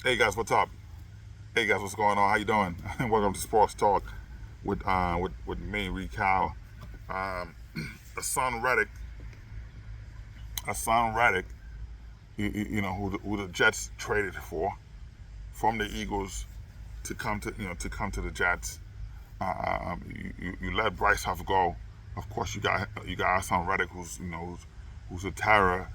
Hey guys, what's up? Hey guys, what's going on? How you doing? Welcome to Sports Talk with me, Recal. Um, Haason Reddick, Haason Reddick, who the Jets traded for from the Eagles to come to the Jets. You let Bryce Huff go. Of course, you got Haason Reddick, who's a terror.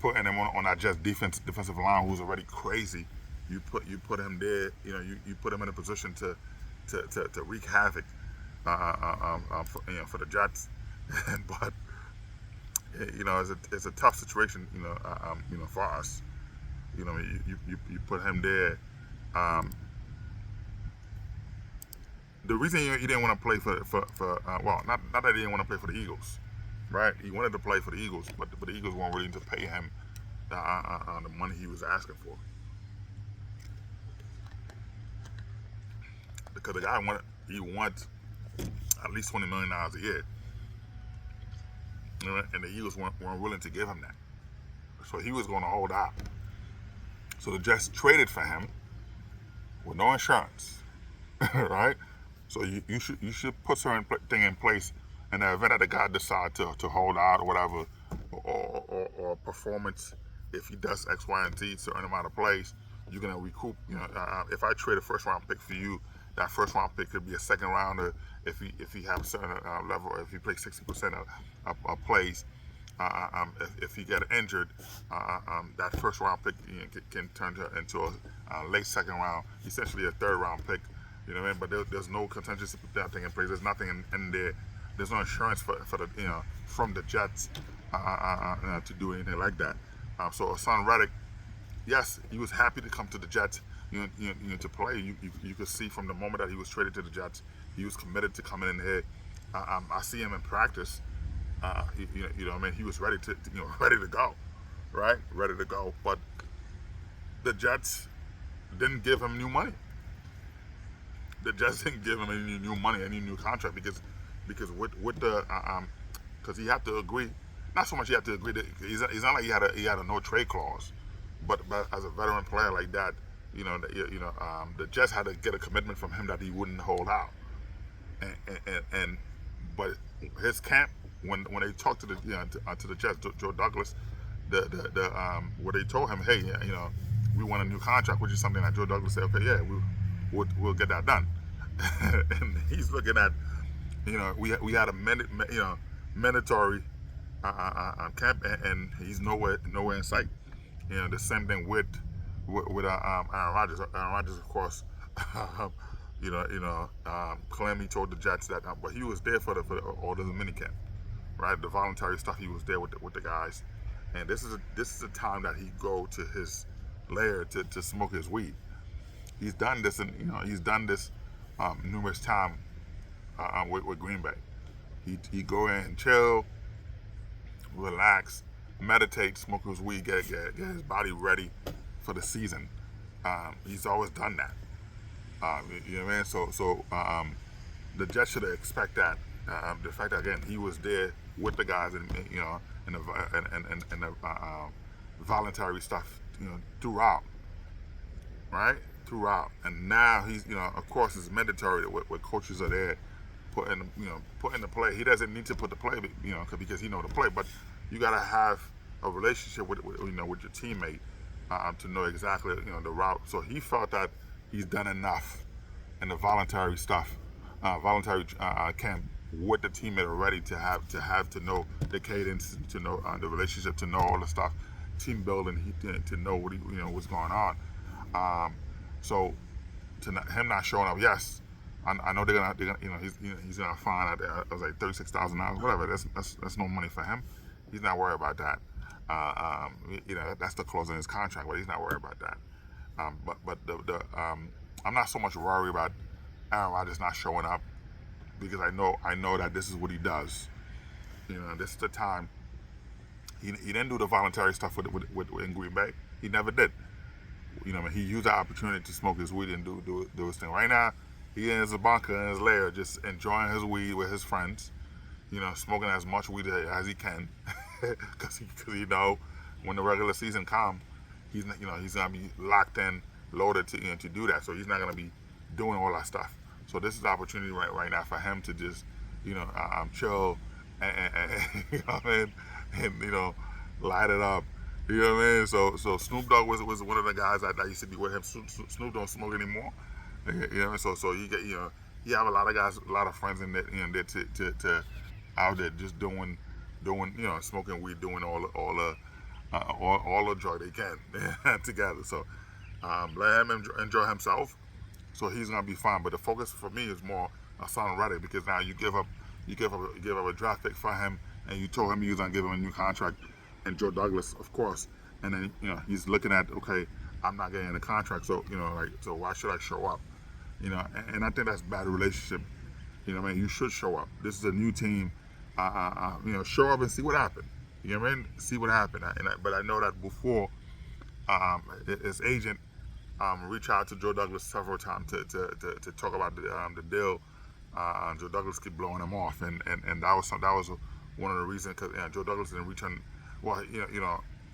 Putting him on that Jets defensive line, who's already crazy. You put him there. You put him in a position to wreak havoc for the Jets. But it's a tough situation. For us. You put him there. Um, the reason he didn't want to play not that he didn't want to play for the Eagles, right? He wanted to play for the Eagles, but the Eagles weren't willing to pay him the money he was asking for, because the guy wants at least $20 million a year, and the Eagles weren't willing to give him that, so he was going to hold out. So the Jets traded for him with no insurance, right? So you should put certain thing in place in the event that the guy decides to hold out or whatever, or performance. If he does X, Y, and Z, certain amount of plays, you're gonna recoup. If I trade a first round pick for you, that first round pick could be a second rounder if he have a certain level, or if he plays 60% of plays. If he get injured, that first round pick can turn into a late second round, essentially a third round pick. You know what I mean? But there's no contingency to put that thing in place. There's nothing in there. There's no insurance for the from the Jets to do anything like that. So Haason Reddick, yes, he was happy to come to the Jets. To play. You could see from the moment that he was traded to the Jets, he was committed to coming in here. I see him in practice. I mean, he was ready ready to go, right? Ready to go. But the Jets didn't give him new money. The Jets didn't give him any new money, any new contract, because with the because he had to agree. Not so much he had to agree. It's not like he had a no trade clause, but as a veteran player like that, the Jets had to get a commitment from him that he wouldn't hold out, and but his camp, when they talked to the Jets, Joe Douglas, where they told him, hey, we want a new contract, which is something that Joe Douglas said, okay, yeah, we'll get that done. And he's looking at, we had a mandatory camp, and he's nowhere in sight. The same thing with Aaron Rodgers. Aaron Rodgers, of course, claimed he told the Jets that, but he was there for all the minicamp, right? The voluntary stuff. He was there with the guys, and this is a time that he go to his lair to smoke his weed. He's done this, and he's done this numerous times with Green Bay. He go in and chill, relax, meditate, smoke his weed, get his body ready for the season. He's always done that. You know what I mean? So the Jets should expect that. The fact that, again, he was there with the guys, and the voluntary stuff, throughout, right? Throughout, and now he's, of course, it's mandatory where coaches are there putting the play. He doesn't need to put the play, because he know the play, but you gotta have a relationship with your teammate to know exactly the route. So he felt that he's done enough in the voluntary stuff, voluntary camp with the teammate already to know the cadence, to know the relationship, to know all the stuff, team building, to know what's going on. So him not showing up, yes, I know they're gonna he's gonna find out. It was like $36,000, whatever. That's no money for him. He's not worried about that. That's the clause in his contract, but he's not worried about that. I'm not so much worried about Aaron Rodgers not showing up, because I know that this is what he does. This is the time. He didn't do the voluntary stuff with in Green Bay. He never did. He used the opportunity to smoke his weed and do his thing. Right now, he in his bunker, in his lair, just enjoying his weed with his friends. Smoking as much weed as he can, because he when the regular season comes, he's not, he's gonna be locked in, loaded to do that. So he's not gonna be doing all that stuff. So this is the opportunity right now for him to just chill and you know what I mean, and light it up. You know what I mean? So Snoop Dogg was one of the guys that used to be with him. Snoop don't smoke anymore. You know what I mean? So you get you have a lot of guys, a lot of friends in there, there to out there just doing smoking weed, doing all the drug they can together. So let him enjoy himself. So he's gonna be fine. But the focus for me is more Haason Reddick, because now you give up a draft pick for him, and you told him you was gonna give him a new contract, and Joe Douglas, of course, and then he's looking at, okay, I'm not getting a contract, so so why should I show up? And I think that's a bad relationship. I mean, you should show up. This is a new team. Show up and see what happened. You know what I mean? See what happened. But I know that before, his agent reached out to Joe Douglas several times to talk about the deal. Joe Douglas kept blowing him off, and that was one of the reasons, because Joe Douglas didn't return. Well,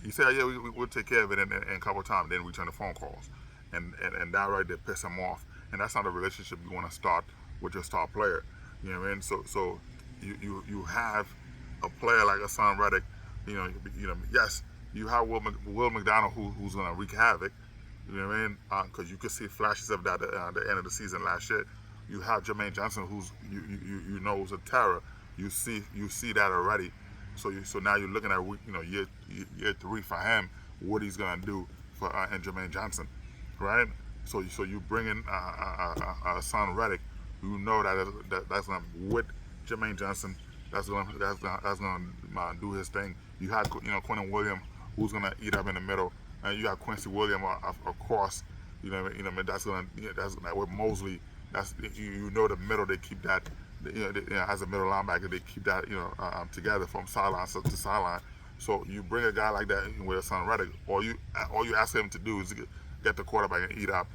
he said, yeah, we'll take care of it, and a couple of times didn't return the phone calls, and that right there pissed him off. And that's not a relationship you want to start with your star player. You know what I mean? So you have a player like Haason Reddick. Yes, you have Will McDonald who's gonna wreak havoc. You know what I mean? Because you could see flashes of that at the end of the season last year. You have Jermaine Johnson, who's is a terror. You see that already. So now you're looking at year 3 for him, what he's gonna do for and Jermaine Johnson, right? So you bring in Haason Reddick, that's gonna, with Jermaine Johnson, that's gonna do his thing. You have Quentin Williams, who's gonna eat up in the middle, and you have Quincy Williams of course. That's gonna with Mosley. That's the middle, they keep that. As a middle linebacker, they keep that together from sideline to sideline. So you bring a guy like that with Haason Reddick, all you ask him to do is get the quarterback and eat up.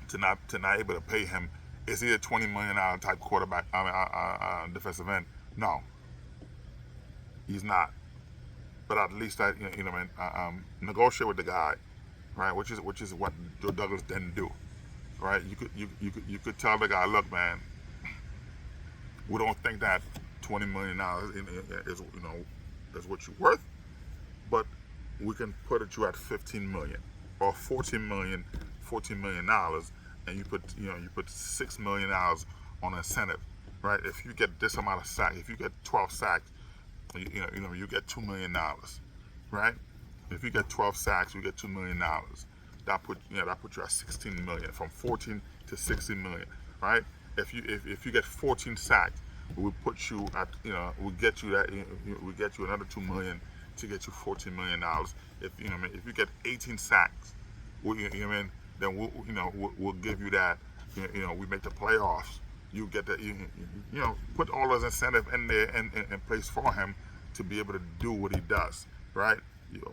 To not able to pay him, is he a $20 million type quarterback? Defensive end? No, he's not. But at least that negotiate with the guy, right? Which is what Joe Douglas didn't do, right? You could tell the guy, look, man, we don't think that $20 million is what you're worth, but we can put you at $15 million or $14 million dollars, and you put $6 million on incentive, right? If you get this amount of sacks, if you get 12 sacks, you get $2 million, right? If you get 12 sacks, you get $2 million. That put you at 16 million, from 14 to 16 million, right? If you get 14 sacks, we put you at we get you another 2 million to get you $14 million. If you get 18 sacks, then we'll give you that. We make the playoffs. You get that. Put all those incentives in there and in place for him to be able to do what he does, right?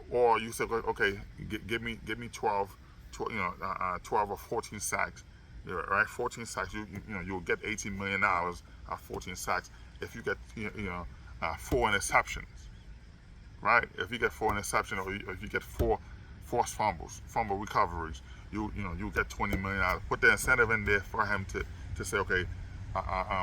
Or you say, okay, give me 12 or 14 sacks, right? 14 sacks. You'll get $18 million at 14 sacks. If you get 4 interceptions, right? If you get 4 interceptions, or if you get 4 forced fumble recoveries, you get $20 million. Put the incentive in there for him to say, okay,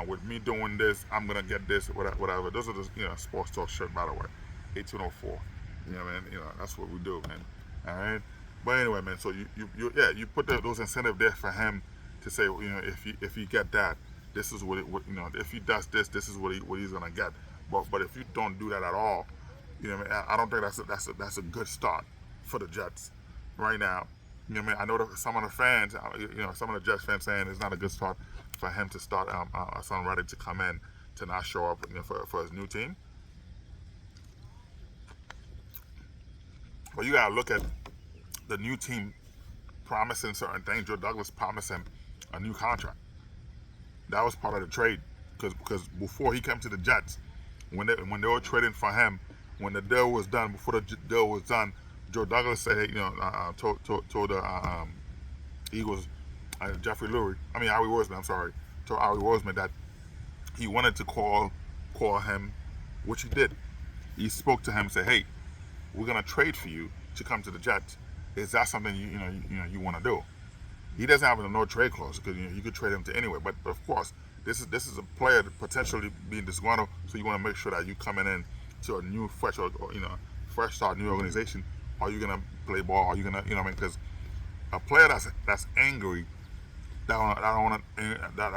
with me doing this, I'm gonna get this, whatever. Those are the sports talk shirt, by the way, 1804. Man. That's what we do, man. All right. But anyway, man. So you put those incentives there for him to say, if he get that, this is what if he does this is what he's gonna get. But if you don't do that at all, I don't think that's a good start for the Jets right now. I know that some of the fans, some of the Jets fans saying it's not a good start for him to start Haason Reddick to come in to not show up for his new team. But you gotta look at the new team promising certain things. Joe Douglas promised him a new contract. That was part of the trade, because before he came to the Jets, when they were trading for him, when the deal was done, before the deal was done, Joe Douglas said, hey, told the Eagles, Howie Roseman, told Howie Roseman that he wanted to call him, which he did. He spoke to him and said, hey, we're gonna trade for you to come to the Jets, is that something you want to do? He doesn't have a no trade clause because you could trade him to anywhere. But of course, this is a player that potentially being disgruntled, so you want to make sure that you coming in to a new fresh or fresh start, new organization. Are you gonna play ball? Are you gonna what I mean? Because a player that's angry, that I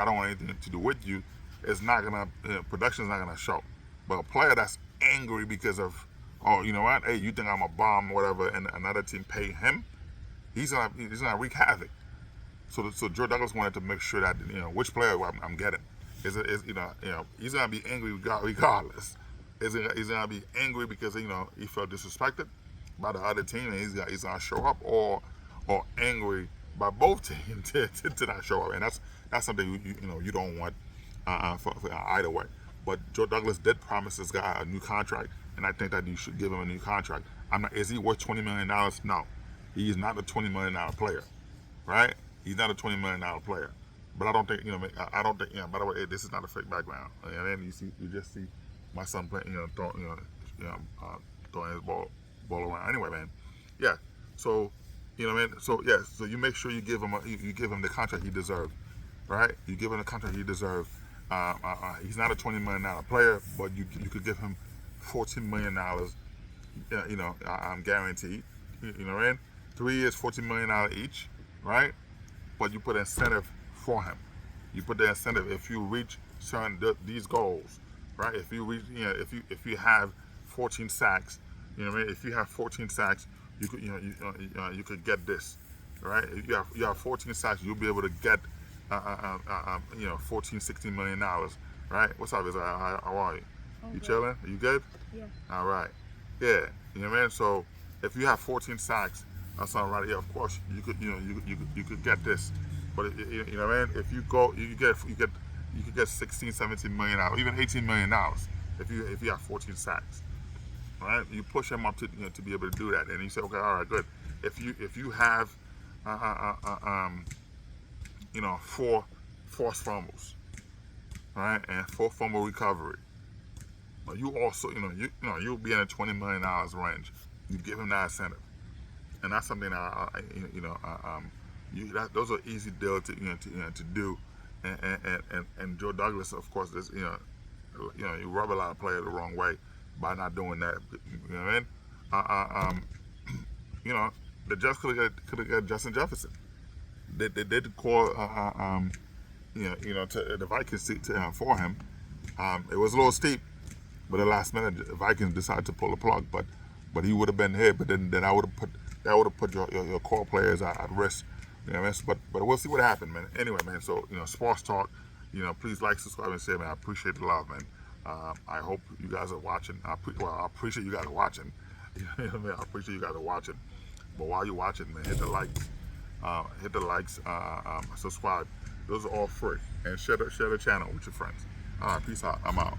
don't want anything to do with you, is not gonna production is not gonna show. But a player that's angry because of, oh, you know what, hey, you think I'm a bomb, whatever, and another team pay him, he's gonna wreak havoc. So Joe Douglas wanted to make sure that which player I'm getting. Is he's gonna be angry regardless. He's gonna be angry because he felt disrespected by the other team, and he's gonna show up, or angry by both teams to not show up, and that's something you don't want for either way. But Joe Douglas did promise this guy a new contract, and I think that you should give him a new contract. Is he worth $20 million? No, he is not a $20 million player, right? He's not a $20 million player. But I don't think I don't think by the way, this is not a fake background. And then you just see my son playing, throwing his ball around. Anyway, man, yeah. So man. So yeah. So you make sure you give him the contract he deserves, right? You give him the contract he deserves. He's not a $20 million player, but you could give him $14 million. I'm guaranteed. Man. 3 years, $14 million each, right? But you put incentive for him. You put the incentive if you reach certain these goals, right? If you reach, if you have 14 sacks, if you have 14 sacks, you could, you could get this, right? If you have 14 sacks, you'll be able to get, 14, $16 million, right? What's up, Is how are you? You chilling? Are you good? Yeah. All right. Yeah. So if you have 14 sacks, that's something right here. Of course, you could get this, but if you go, you could get 16, 17 million dollars, even 18 million dollars if you have 14 sacks, right? You push him up to be able to do that, and you say, okay, all right, good. If you have 4 forced fumbles, right, and 4 fumble recovery, but you also you'll be in a $20 million range. You give him that incentive. And that's something those are easy deals to do, and Joe Douglas, of course, is you rub a lot of players the wrong way by not doing that. You know what I mean? The Jets could have got Justin Jefferson. They did call to the Vikings for him. It was a little steep, but at the last minute the Vikings decided to pull the plug. But he would have been here. But then I would have put your core players at risk. But we'll see what happened, man. Anyway, man. So sports talk. Please like, subscribe, and share, man. I appreciate the love, man. I hope you guys are watching. I appreciate you guys are watching. I appreciate you guys are watching. But while you're watching, man, hit the likes, subscribe. Those are all free, and share the channel with your friends. All right, peace out. I'm out.